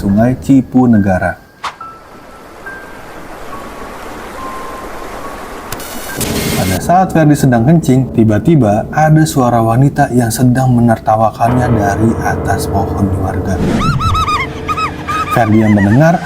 Sungai Cipunegara. Pada saat Ferdi sedang kencing, tiba-tiba ada suara wanita yang sedang menertawakannya dari atas pohon warga. Ferdi yang mendengar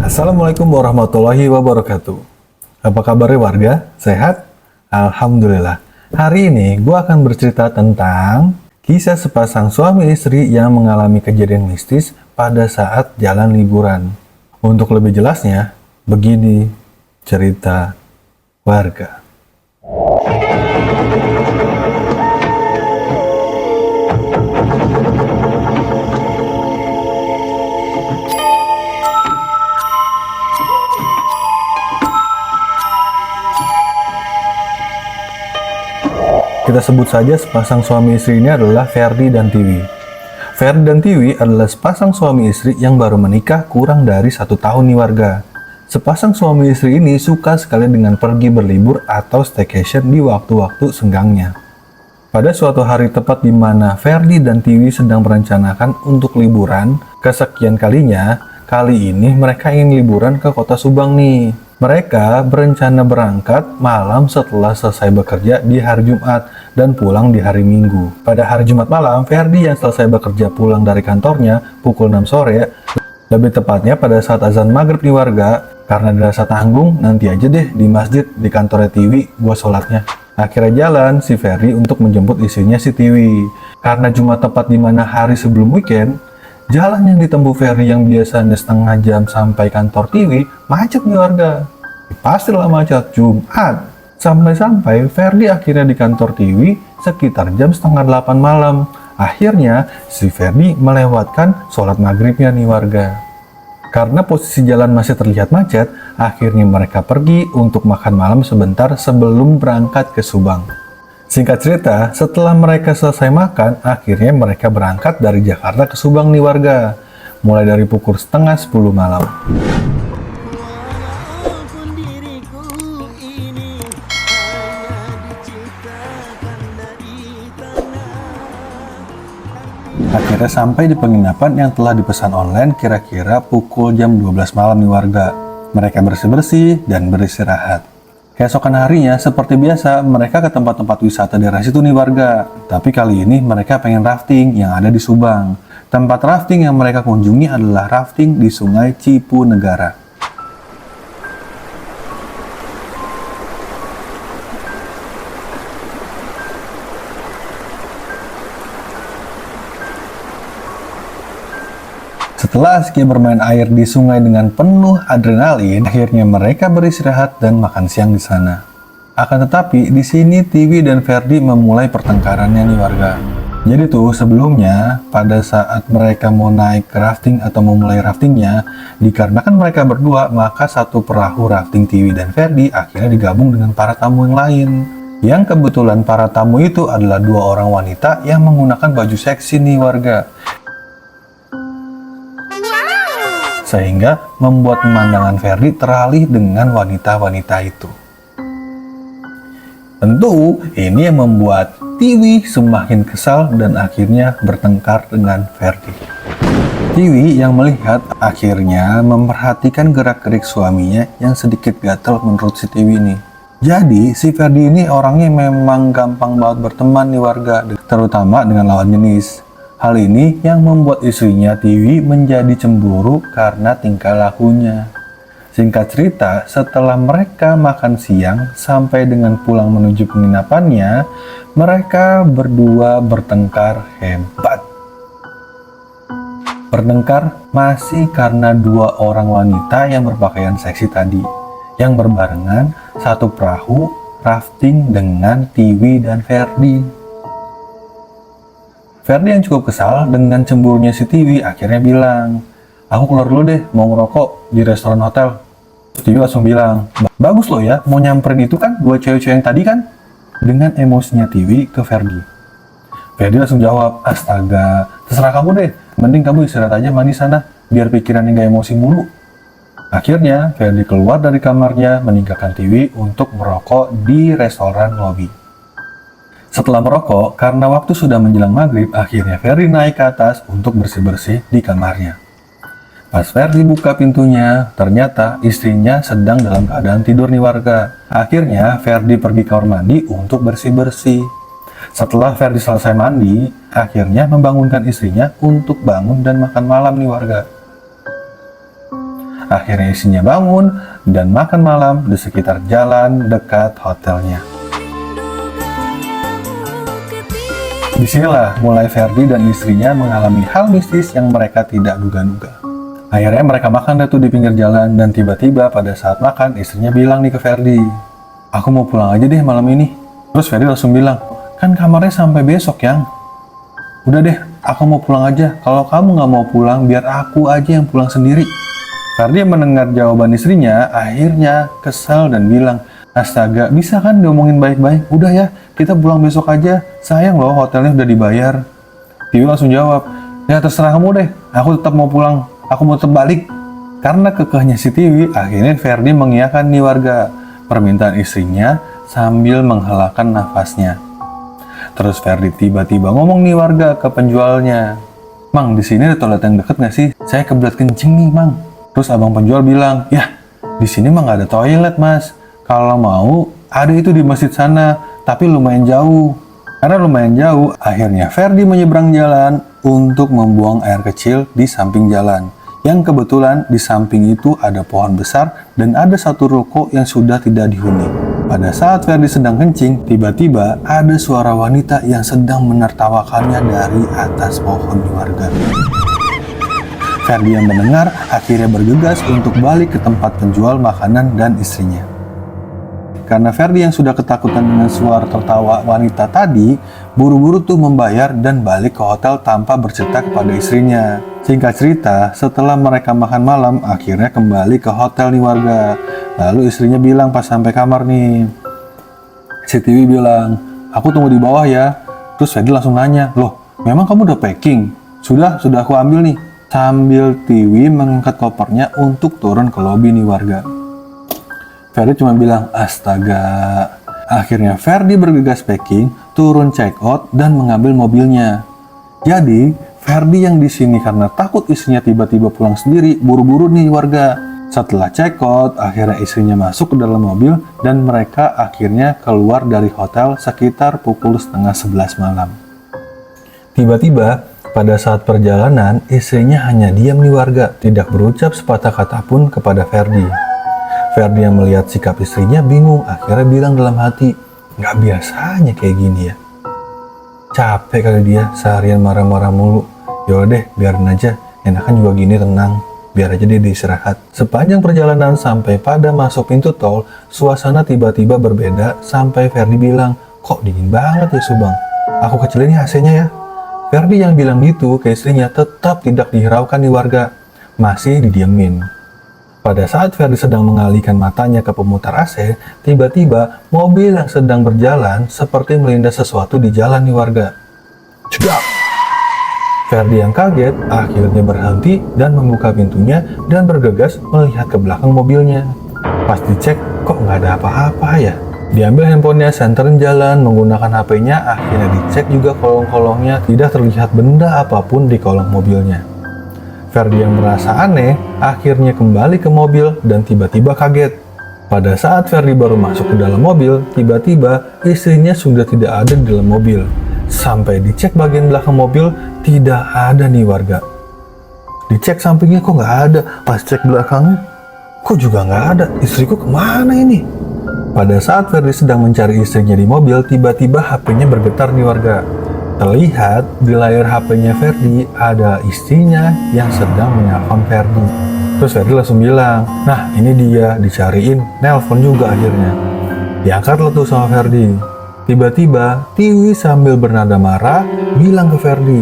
Assalamualaikum warahmatullahi wabarakatuh. Apa kabarnya warga? Sehat? Alhamdulillah. Hari ini gue akan bercerita tentang kisah sepasang suami istri yang mengalami kejadian mistis pada saat jalan liburan. Untuk lebih jelasnya, begini cerita warga. Kita sebut saja sepasang suami istri ini adalah Ferdi dan Tiwi. Ferdi dan Tiwi adalah sepasang suami istri yang baru menikah kurang dari 1 tahun nih warga. Sepasang suami istri ini suka sekali dengan pergi berlibur atau staycation di waktu-waktu senggangnya. Pada suatu hari tepat di mana Ferdi dan Tiwi sedang merencanakan untuk liburan, kesekian kalinya, kali ini mereka ingin liburan ke kota Subang nih. Mereka berencana berangkat malam setelah selesai bekerja di hari Jumat dan pulang di hari Minggu. Pada hari Jumat malam, Ferdi yang selesai bekerja pulang dari kantornya pukul 6 sore, lebih tepatnya pada saat azan maghrib nih warga, karena dirasa tanggung, nanti aja deh di masjid di kantornya Tiwi gua sholatnya. Akhirnya jalan si Ferdi untuk menjemput istrinya si Tiwi. Karena Jumat tepat di mana hari sebelum weekend, jalan yang ditempuh Ferdi yang biasanya setengah jam sampai kantor Tiwi macet nih warga. Pastilah macet Jumat. Sampai-sampai Ferdi akhirnya di kantor Tiwi sekitar jam setengah 8 malam. Akhirnya si Ferdi melewatkan sholat maghribnya nih warga. Karena posisi jalan masih terlihat macet, akhirnya mereka pergi untuk makan malam sebentar sebelum berangkat ke Subang. Singkat cerita, setelah mereka selesai makan, akhirnya mereka berangkat dari Jakarta ke Subang nih warga. Mulai dari pukul setengah 10 malam. Akhirnya sampai di penginapan yang telah dipesan online kira-kira pukul jam 12 malam nih warga. Mereka bersih-bersih dan beristirahat. Keesokan harinya, seperti biasa, mereka ke tempat-tempat wisata daerah situ nih warga. Tapi kali ini mereka pengen rafting yang ada di Subang. Tempat rafting yang mereka kunjungi adalah rafting di Sungai Cipunegara. Setelah asiknya bermain air di sungai dengan penuh adrenalin, akhirnya mereka beristirahat dan makan siang di sana. Akan tetapi, di sini Tiwi dan Ferdi memulai pertengkarannya nih warga. Jadi tuh sebelumnya, pada saat mereka mau naik ke rafting atau memulai raftingnya, dikarenakan mereka berdua, maka satu perahu rafting Tiwi dan Ferdi akhirnya digabung dengan para tamu yang lain. Yang kebetulan para tamu itu adalah 2 orang wanita yang menggunakan baju seksi nih warga. Sehingga membuat pemandangan Ferdi teralih dengan wanita-wanita itu. Tentu ini yang membuat Tiwi semakin kesal dan akhirnya bertengkar dengan Ferdi. Tiwi yang melihat akhirnya memperhatikan gerak-gerik suaminya yang sedikit gatel menurut si Tiwi ini. Jadi si Ferdi ini orangnya memang gampang banget berteman nih warga, terutama dengan lawan jenis. Hal ini yang membuat istrinya Tiwi menjadi cemburu karena tingkah lakunya. Singkat cerita, setelah mereka makan siang sampai dengan pulang menuju penginapannya, mereka berdua bertengkar hebat. Bertengkar masih karena 2 orang wanita yang berpakaian seksi tadi, yang berbarengan satu perahu rafting dengan Tiwi dan Ferdi. Ferdi yang cukup kesal dengan cemburunya si Tiwi akhirnya bilang, "Aku keluar dulu deh, mau ngerokok di restoran hotel." Tiwi langsung bilang, "Bagus loh ya, mau nyamperin itu kan 2 cewek-cewek yang tadi kan?" Dengan emosinya Tiwi ke Ferdi. Ferdi langsung jawab, "Astaga, terserah kamu deh, mending kamu istirahat aja mandi sana, biar pikirannya gak emosi mulu." Akhirnya, Ferdi keluar dari kamarnya meninggalkan Tiwi untuk merokok di restoran lobi. Setelah merokok, karena waktu sudah menjelang maghrib, akhirnya Ferdi naik ke atas untuk bersih-bersih di kamarnya. Pas Ferdi buka pintunya, ternyata istrinya sedang dalam keadaan tidur nih warga. Akhirnya, Ferdi pergi ke kamar mandi untuk bersih-bersih. Setelah Ferdi selesai mandi, akhirnya membangunkan istrinya untuk bangun dan makan malam nih warga. Akhirnya istrinya bangun dan makan malam di sekitar jalan dekat hotelnya. Disinilah mulai Ferdi dan istrinya mengalami hal mistis yang mereka tidak duga-duga. Akhirnya mereka makan tuh di pinggir jalan dan tiba-tiba pada saat makan istrinya bilang nih ke Ferdi, "Aku mau pulang aja deh malam ini." Terus Ferdi langsung bilang, "Kan kamarnya sampai besok yang. Udah deh, aku mau pulang aja. Kalau kamu nggak mau pulang, biar aku aja yang pulang sendiri." Ferdi yang mendengar jawaban istrinya akhirnya kesal dan bilang, "Astaga, bisa kan diomongin baik-baik? Udah ya, kita pulang besok aja. Sayang loh, hotelnya udah dibayar." Tiwi langsung jawab, "Ya terserah kamu deh, aku tetap mau pulang. Aku mau tetap balik." Karena kekehnya si Tiwi, akhirnya Ferdi mengiyakan nih warga permintaan istrinya sambil menghelakan nafasnya. Terus Ferdi tiba-tiba ngomong nih warga ke penjualnya, "Mang, di sini ada toilet yang deket nggak sih? Saya kebelet kencing nih, Mang." Terus abang penjual bilang, "Ya, di sini mah nggak ada toilet, Mas. Kalau mau, ada itu di masjid sana, tapi lumayan jauh." Karena lumayan jauh, akhirnya Ferdi menyeberang jalan untuk membuang air kecil di samping jalan. Yang kebetulan di samping itu ada pohon besar dan ada satu ruko yang sudah tidak dihuni. Pada saat Ferdi sedang kencing, tiba-tiba ada suara wanita yang sedang menertawakannya dari atas pohon di warga. Ferdi yang mendengar akhirnya bergegas untuk balik ke tempat penjual makanan dan istrinya. Karena Ferdi yang sudah ketakutan dengan suara tertawa wanita tadi, buru-buru tuh membayar dan balik ke hotel tanpa bercerita kepada istrinya. Singkat cerita, setelah mereka makan malam, akhirnya kembali ke hotel nih warga. Lalu istrinya bilang pas sampai kamar nih, si Tiwi bilang, "Aku tunggu di bawah ya." Terus Ferdi langsung nanya, "Loh, memang kamu udah packing?" Sudah aku ambil nih." Sambil Tiwi mengangkat kopernya untuk turun ke lobi nih warga. Ferdi cuma bilang, "Astaga." Akhirnya Ferdi bergegas packing, turun check out dan mengambil mobilnya. Jadi Ferdi yang di sini karena takut istrinya tiba-tiba pulang sendiri, buru-buru nih warga. Setelah check out, akhirnya istrinya masuk ke dalam mobil dan mereka akhirnya keluar dari hotel sekitar pukul 10:30 malam. Tiba-tiba pada saat perjalanan, istrinya hanya diam nih warga, tidak berucap sepatah kata pun kepada Ferdi. Ferdi yang melihat sikap istrinya bingung, akhirnya bilang dalam hati, "Nggak biasanya kayak gini ya. Capek kali dia seharian marah-marah mulu. Yaudah deh, biarin aja, enakan juga gini tenang. Biar aja dia diistirahat." Sepanjang perjalanan sampai pada masuk pintu tol, suasana tiba-tiba berbeda sampai Ferdi bilang, "Kok dingin banget ya Subang? Aku kecilin ya AC-nya ya." Ferdi yang bilang gitu ke istrinya tetap tidak dihiraukan di warga, masih didiemin. Pada saat Ferdi sedang mengalihkan matanya ke pemutar AC, tiba-tiba mobil yang sedang berjalan seperti melindas sesuatu di jalan di warga. Cedak! Ferdi yang kaget akhirnya berhenti dan membuka pintunya dan bergegas melihat ke belakang mobilnya. Pas dicek, kok nggak ada apa-apa ya? Diambil handphonenya, senterin jalan menggunakan HP-nya, akhirnya dicek juga kolong-kolongnya, tidak terlihat benda apapun di kolong mobilnya. Ferdi yang merasa aneh, akhirnya kembali ke mobil dan tiba-tiba kaget. Pada saat Ferdi baru masuk ke dalam mobil, tiba-tiba istrinya sudah tidak ada di dalam mobil. Sampai dicek bagian belakang mobil, tidak ada nih warga. Dicek sampingnya kok nggak ada, pas cek belakangnya, kok juga nggak ada, istriku kemana ini? Pada saat Ferdi sedang mencari istrinya di mobil, tiba-tiba HP-nya bergetar nih warga. Terlihat di layar HP-nya Ferdi ada istrinya yang sedang menelpon Ferdi. Terus Ferdi langsung bilang, "Nah ini dia," dicariin, nelpon juga akhirnya. Diangkatlah tuh sama Ferdi. Tiba-tiba Tiwi sambil bernada marah bilang ke Ferdi,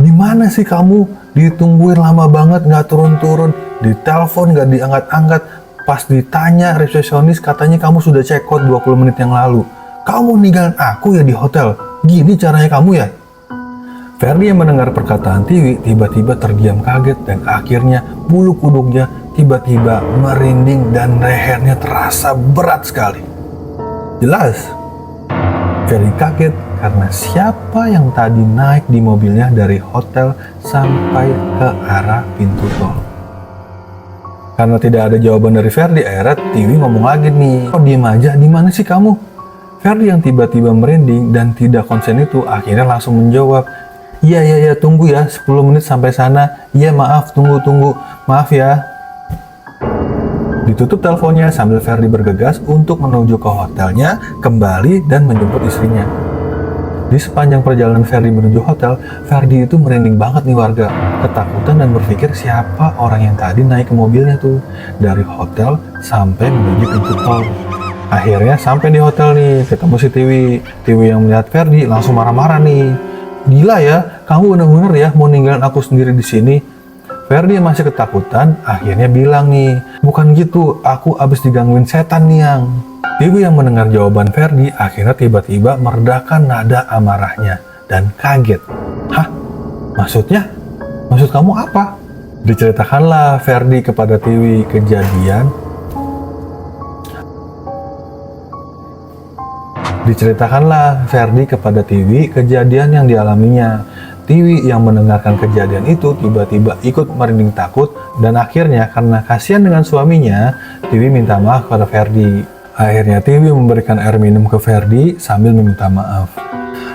"Di mana sih kamu? Ditungguin lama banget nggak turun-turun, ditelepon nggak diangkat-angkat. Pas ditanya resepsionis katanya kamu sudah check out 20 menit yang lalu. Kamu ninggalin aku ya di hotel? Gini caranya kamu ya?" Ferdi yang mendengar perkataan Tiwi tiba-tiba terdiam kaget dan akhirnya bulu kuduknya tiba-tiba merinding dan lehernya terasa berat sekali. Jelas, Ferdi kaget karena siapa yang tadi naik di mobilnya dari hotel sampai ke arah pintu tol. Karena tidak ada jawaban dari Ferdi, akhirnya Tiwi ngomong lagi nih, "Oh diem aja, di mana sih kamu?" Ferdi yang tiba-tiba merinding dan tidak konsen itu akhirnya langsung menjawab, Iya, tunggu ya, 10 menit sampai sana. Iya, maaf, tunggu, maaf ya." Ditutup teleponnya sambil Ferdi bergegas untuk menuju ke hotelnya, kembali dan menjemput istrinya. Di sepanjang perjalanan Ferdi menuju hotel, Ferdi itu merinding banget nih warga, ketakutan dan berpikir siapa orang yang tadi naik ke mobilnya tuh, dari hotel sampai menuju pintu tol. Akhirnya sampai di hotel nih, ketemu si Tiwi. Tiwi yang melihat Ferdi langsung marah-marah nih. "Gila ya, kamu bener-bener ya mau ninggalin aku sendiri di sini?" Ferdi yang masih ketakutan akhirnya bilang nih, "Bukan gitu, aku abis digangguin setan nih yang." Tiwi yang mendengar jawaban Ferdi akhirnya tiba-tiba meredakan nada amarahnya dan kaget. "Hah? Maksudnya? Maksud kamu apa?" Diceritakanlah Ferdi kepada Tiwi kejadian yang dialaminya. Tiwi yang mendengarkan kejadian itu tiba-tiba ikut merinding takut dan akhirnya karena kasihan dengan suaminya, Tiwi minta maaf kepada Ferdi. Akhirnya Tiwi memberikan air minum ke Ferdi sambil meminta maaf.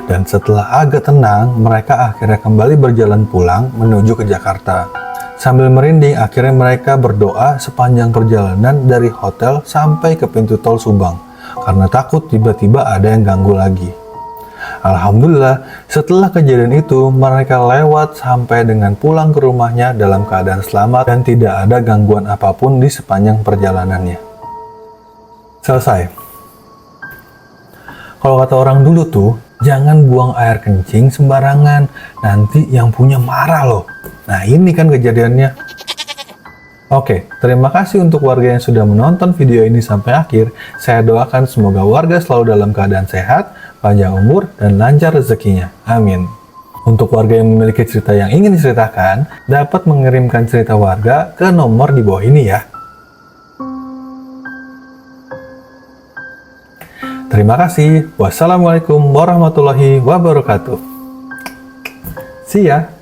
Dan setelah agak tenang, mereka akhirnya kembali berjalan pulang menuju ke Jakarta. Sambil merinding, akhirnya mereka berdoa sepanjang perjalanan dari hotel sampai ke pintu tol Subang. Karena takut tiba-tiba ada yang ganggu lagi. Alhamdulillah, setelah kejadian itu, mereka lewat sampai dengan pulang ke rumahnya dalam keadaan selamat dan tidak ada gangguan apapun di sepanjang perjalanannya. Selesai. Kalau kata orang dulu tuh, jangan buang air kencing sembarangan, nanti yang punya marah loh. Nah ini kan kejadiannya. Oke, terima kasih untuk warga yang sudah menonton video ini sampai akhir. Saya doakan semoga warga selalu dalam keadaan sehat, panjang umur, dan lancar rezekinya. Amin. Untuk warga yang memiliki cerita yang ingin diceritakan, dapat mengirimkan cerita warga ke nomor di bawah ini ya. Terima kasih. Wassalamualaikum warahmatullahi wabarakatuh. See ya.